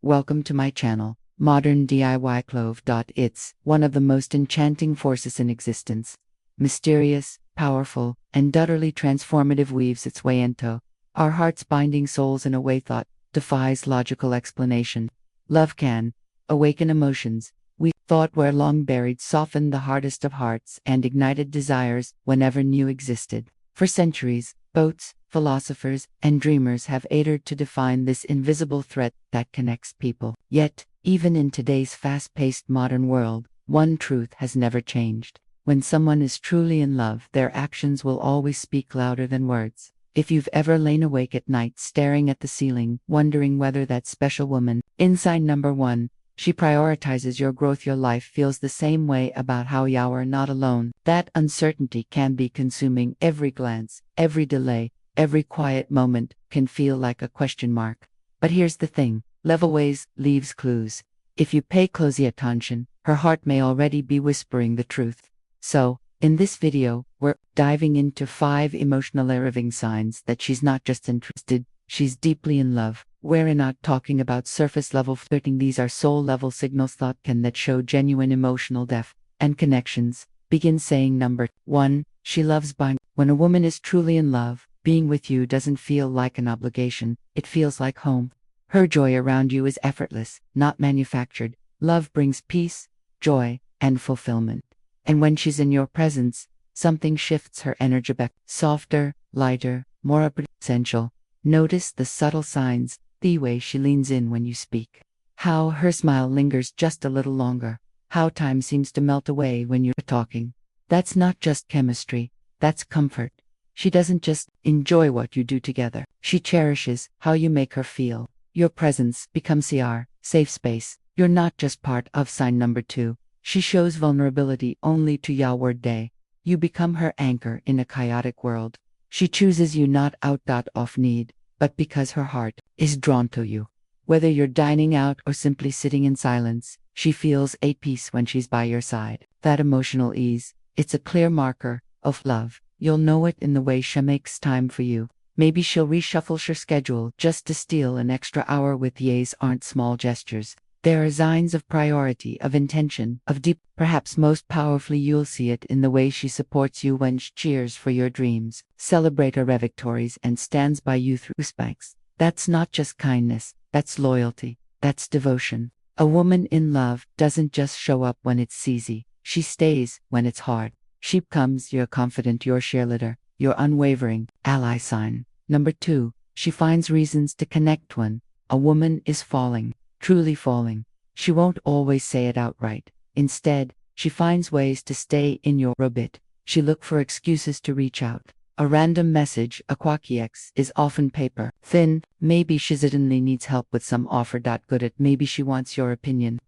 welcome to my channel, Modern DIY Clove. It's one of the most enchanting forces in existence. Mysterious, powerful, and utterly transformative, weaves its way into our hearts, binding souls in a way thought defies logical explanation. Love can awaken emotions we thought were long buried, soften the hardest of hearts, and ignited desires whenever new existed. For centuries, poets, philosophers, and dreamers have aided to define this invisible thread that connects people. Yet, even in today's fast-paced modern world, one truth has never changed. When someone is truly in love, their actions will always speak louder than words. If you've ever lain awake at night staring at the ceiling, wondering whether that special woman, in sign number 1, she prioritizes your growth, your life feels the same way about how you are not alone. That uncertainty can be consuming. Every glance, every delay, every quiet moment can feel like a question mark. But here's the thing, love always leaves clues. If you pay close attention, her heart may already be whispering the truth. So, in this video, we're diving into 5 emotional arriving signs that she's not just interested, she's deeply in love. We're not talking about surface level flirting, these are soul level signals that show genuine emotional depth and connections. Begin saying number 1, she loves buying. When a woman is truly in love, being with you doesn't feel like an obligation, it feels like home. Her joy around you is effortless, not manufactured. Love brings peace, joy, and fulfillment. And when she's in your presence, something shifts. Her energy back, softer, lighter, more essential. Notice the subtle signs, the way she leans in when you speak, how her smile lingers just a little longer, how time seems to melt away when you're talking. That's not just chemistry, that's comfort. She doesn't just enjoy what you do together, she cherishes how you make her feel. Your presence becomes her safe space. You're not just part of sign number 2. She shows vulnerability only to your day. You become her anchor in a chaotic world. She chooses you not out of need, but because her heart is drawn to you. Whether you're dining out or simply sitting in silence, she feels at peace when she's by your side. That emotional ease, it's a clear marker of love. You'll know it in the way she makes time for you. Maybe she'll reshuffle her schedule just to steal an extra hour with you. Aren't small gestures. There are signs of priority, of intention, of deep. Perhaps most powerfully, you'll see it in the way she supports you when she cheers for your dreams, celebrates her victories, and stands by you through spikes. That's not just kindness, that's loyalty, that's devotion. A woman in love doesn't just show up when it's easy, she stays when it's hard. She becomes your confidant, your cheerleader, your unwavering ally. Sign number 2, she finds reasons to connect. When a woman is falling, truly falling, she won't always say it outright. Instead, she finds ways to stay in your orbit. She looks for excuses to reach out. A random message, a quickie X, is often paper thin. Maybe she suddenly needs help with some offer. Good at maybe she wants your opinion.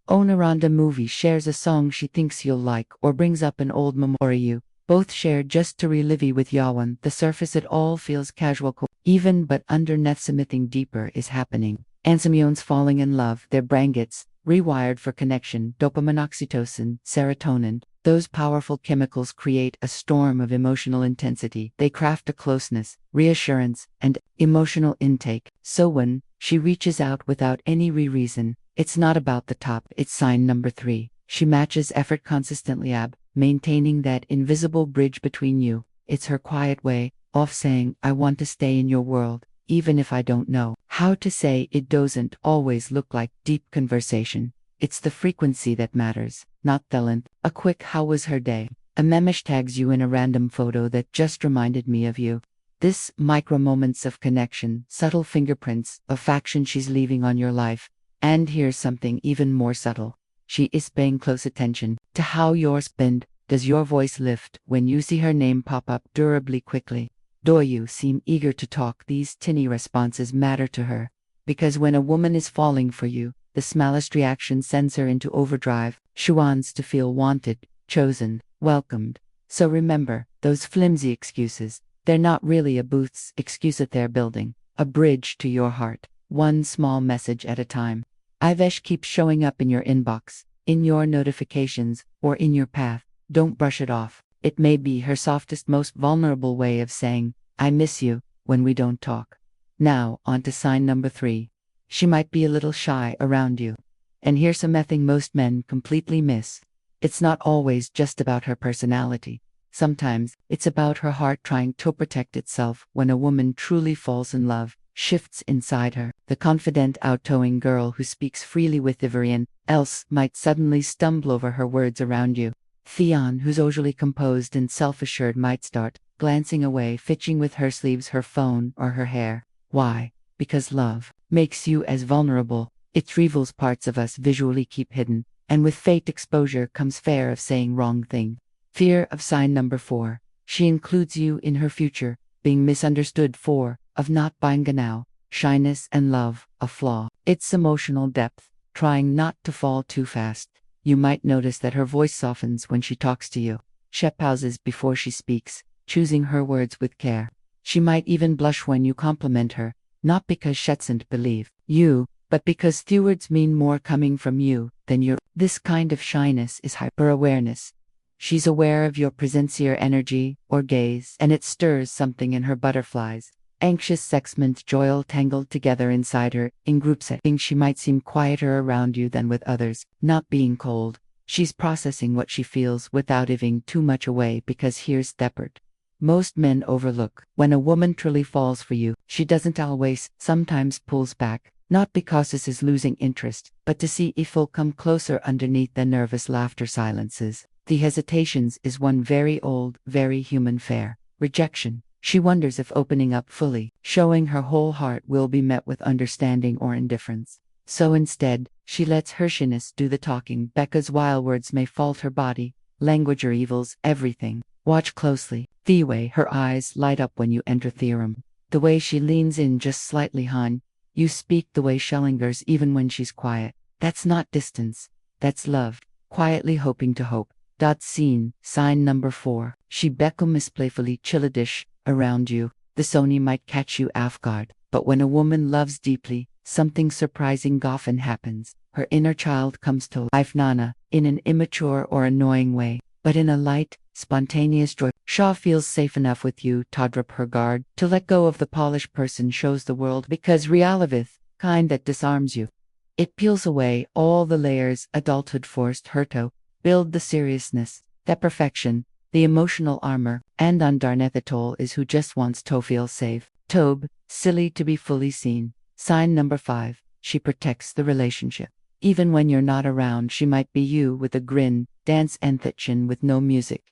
On a random movie, shares a song she thinks you'll like, or brings up an old memory you both shared just to relive it with you. On the surface, it all feels casual, even, but underneath something deeper is happening. And someone's falling in love, their brain gets rewired for connection. Dopamine, oxytocin, serotonin, those powerful chemicals create a storm of emotional intensity. They craft a closeness, reassurance, and emotional intake. So when she reaches out without any reason, it's not about the top. It's sign number 3. She matches effort consistently, maintaining that invisible bridge between you. It's her quiet way of saying, I want to stay in your world, even if I don't know how to say it. Doesn't always look like deep conversation. It's the frequency that matters, not the length. A quick "how was her day?" A meme tags you in a random photo that just reminded me of you. This micro moments of connection, subtle fingerprints of action she's leaving on your life. And here's something even more subtle. She is paying close attention to how yours spend. Does your voice lift when you see her name pop up durably quickly? Do you seem eager to talk? These tiny responses matter to her, because when a woman is falling for you, the smallest reaction sends her into overdrive. She wants to feel wanted, chosen, welcomed. So remember, those flimsy excuses, they're not really a booth's excuse. That they're building a bridge to your heart, one small message at a time. Ivesh keeps showing up in your inbox, in your notifications, or in your path. Don't brush it off. It may be her softest, most vulnerable way of saying, I miss you, when we don't talk. Now, on to sign number 3. She might be a little shy around you. And here's something most men completely miss. It's not always just about her personality. Sometimes, it's about her heart trying to protect itself. When a woman truly falls in love, shifts inside her, the confident, outgoing girl who speaks freely with everyone else might suddenly stumble over her words around you. Theon, who's usually composed and self-assured, might start glancing away, fidgeting with her sleeves, her phone, or her hair. Why? Because love makes you as vulnerable. It reveals parts of us visually keep hidden, and with fate exposure comes fear of saying wrong thing. Fear of sign number 4. She includes you in her future, being misunderstood. 4. Of not buying now. Shyness and love, a flaw. It's emotional depth, trying not to fall too fast. You might notice that her voice softens when she talks to you. She pauses before she speaks, choosing her words with care. She might even blush when you compliment her, not because she doesn't believe you, but because few words mean more coming from you than your. This kind of shyness is hyper-awareness. She's aware of your sincere energy or gaze, and it stirs something in her butterflies. Anxious excitement, joy all tangled together inside her. In group settings, she might seem quieter around you than with others, not being cold. She's processing what she feels without giving too much away, because here's the part most men overlook. When a woman truly falls for you, she doesn't always, sometimes pulls back, not because this is losing interest, but to see if you'll come closer underneath the nervous laughter silences. The hesitations is one very old, very human fear. Rejection. She wonders if opening up fully, showing her whole heart, will be met with understanding or indifference. So instead, she lets her shyness do the talking, because while words may fault her body, language reveals everything. Watch closely. The way her eyes light up when you enter the room. The way she leans in just slightly, hon. You speak the way she lingers even when she's quiet. That's not distance. That's love. Quietly hoping to hope. Scene. Sign number 4. She beckons playfully childish around you. The Sony might catch you off guard, but when a woman loves deeply, something surprising often happens. Her inner child comes to life, Nana, in an immature or annoying way, but in a light, spontaneous joy. Shaw feels safe enough with you to drop her guard, to let go of the polished person shows the world, because realivith, kind that disarms you. It peels away all the layers adulthood forced her to build, the seriousness, the perfection, the emotional armor, and underneath it all is who just wants to feel safe. Tobe, silly to be fully seen. Sign number 5. She protects the relationship. Even when you're not around, she might be you with a grin, dance anthem with no music.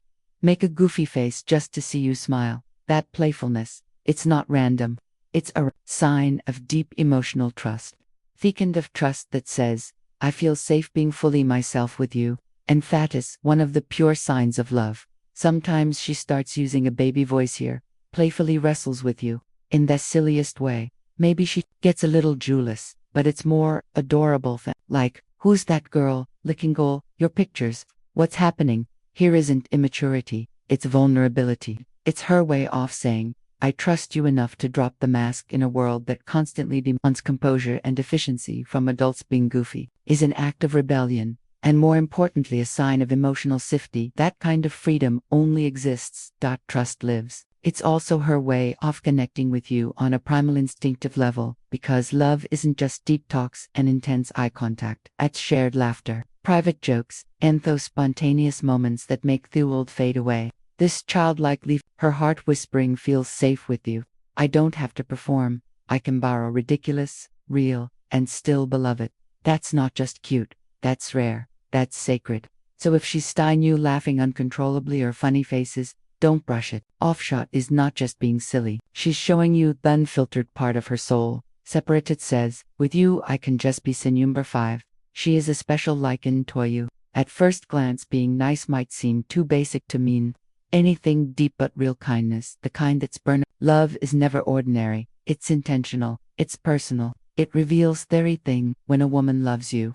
Make a goofy face just to see you smile. That playfulness, it's not random. It's a sign of deep emotional trust. The kind of trust that says, I feel safe being fully myself with you. And that is one of the pure signs of love. Sometimes she starts using a baby voice here, playfully wrestles with you, in the silliest way. Maybe she gets a little jealous, but it's more adorable than, like, who's that girl, licking all your pictures? What's happening? Here isn't immaturity, it's vulnerability. It's her way of saying, I trust you enough to drop the mask. In a world that constantly demands composure and efficiency from adults, being goofy is an act of rebellion. And more importantly, a sign of emotional safety. That kind of freedom only exists. Trust lives. It's also her way of connecting with you on a primal instinctive level, because love isn't just deep talks and intense eye contact. It's shared laughter, private jokes, and those spontaneous moments that make the world fade away. This childlike leaf, her heart whispering, feels safe with you. I don't have to perform. I can borrow ridiculous, real, and still beloved. That's not just cute. That's rare. That's sacred. So if she's styling you laughing uncontrollably or funny faces, don't brush it. Offshot is not just being silly. She's showing you the unfiltered part of her soul. Separated says, with you I can just be sin number 5. She is a special liken to you. At first glance, being nice might seem too basic to mean anything deep, but real kindness, the kind that's burn. Love is never ordinary. It's intentional. It's personal. It reveals everything. When a woman loves you,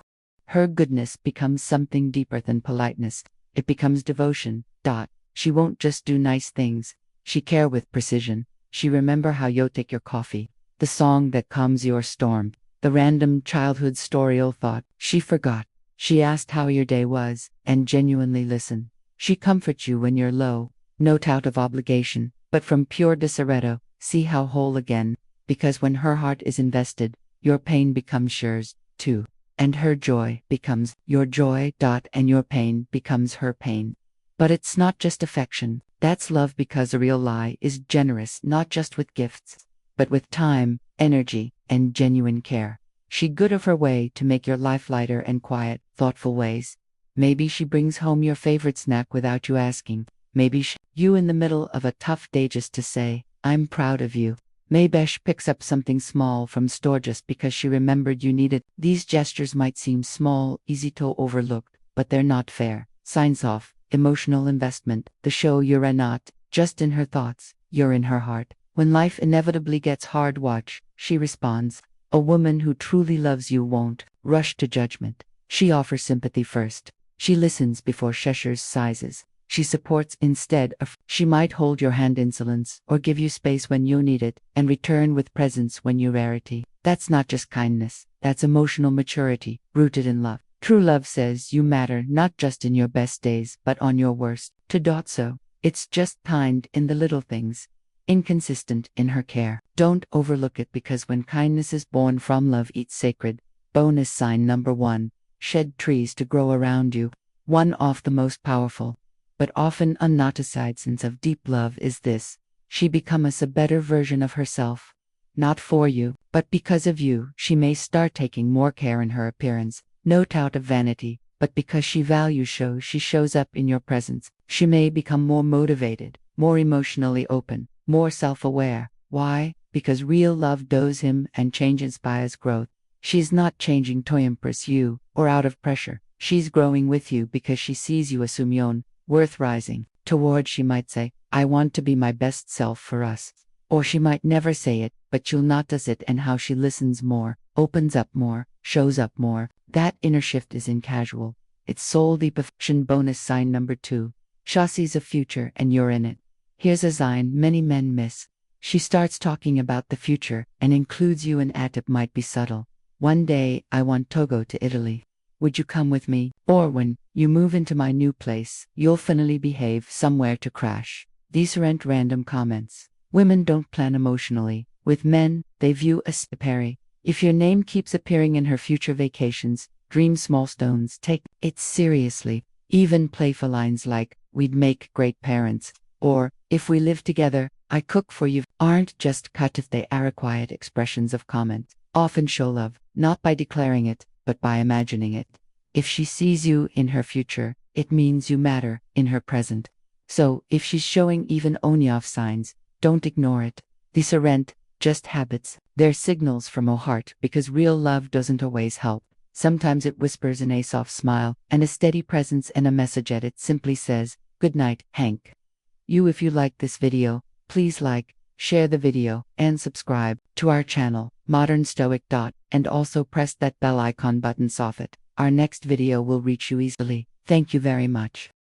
her goodness becomes something deeper than politeness. It becomes devotion. She won't just do nice things. She care with precision. She remember how you take your coffee, the song that calms your storm, the random childhood story or thought she forgot. She asked how your day was, and genuinely listen. She comforts you when you're low, not out of obligation, but from pure desperado. See how whole again, because when her heart is invested, your pain becomes hers, too. And her joy becomes your joy. And your pain becomes her pain. But it's not just affection, that's love, because a real lie is generous not just with gifts, but with time, energy, and genuine care. She good of her way to make your life lighter and quiet, thoughtful ways. Maybe she brings home your favorite snack without you asking. Maybe you in the middle of a tough day just to say, I'm proud of you. Maybe she picks up something small from store just because she remembered you needed. These gestures might seem small, easy to overlook, but they're not fair. Signs off. Emotional investment. The show you're not just in her thoughts, you're in her heart. When life inevitably gets hard, watch. She responds. A woman who truly loves you won't rush to judgment. She offers sympathy first. She listens before Cheshire's sizes. She supports instead of. She might hold your hand insolence or give you space when you need it and return with presence when you rarity. That's not just kindness. That's emotional maturity rooted in love. True love says you matter not just in your best days but on your worst. So, it's just kind in the little things, inconsistent in her care. Don't overlook it, because when kindness is born from love, it's sacred. Bonus sign number 1. Shed trees to grow around you. One of the most powerful, but often unnoticed signs of deep love is this. She becomes a better version of herself. Not for you, but because of you. She may start taking more care in her appearance. Not out of vanity, but because she values she shows up in your presence. She may become more motivated, more emotionally open, more self-aware. Why? Because real love does him and change inspires growth. She's not changing to impress you, or out of pressure. She's growing with you because she sees you as human, worth rising toward. She might say, I want to be my best self for us. Or she might never say it, but you'll notice it and how she listens more, opens up more, shows up more. That inner shift is incasual. It's soul deep affection. Bonus sign number 2. She sees a future and you're in it. Here's a sign many men miss. She starts talking about the future and includes you in it. It might be subtle. One day, I want to go to Italy. Would you come with me? Or when you move into my new place, you'll finally behave somewhere to crash. These aren't random comments. Women don't plan emotionally. With men, they view as pairy. If your name keeps appearing in her future vacations, dream small stones, take it seriously. Even playful lines like, we'd make great parents, or, if we live together, I cook for you, aren't just cut if they are quiet expressions of comment. Often show love, not by declaring it, but by imagining it. If she sees you in her future, it means you matter in her present. So, if she's showing even on-off signs, don't ignore it. These aren't just habits, they're signals from her heart, because real love doesn't always help. Sometimes it whispers in a soft smile, and a steady presence, and a message at it simply says, good night, Hank. If you like this video, please like, share the video, and subscribe to our channel, Modern Stoic. And also press that bell icon button so that our next video will reach you easily. Thank you very much.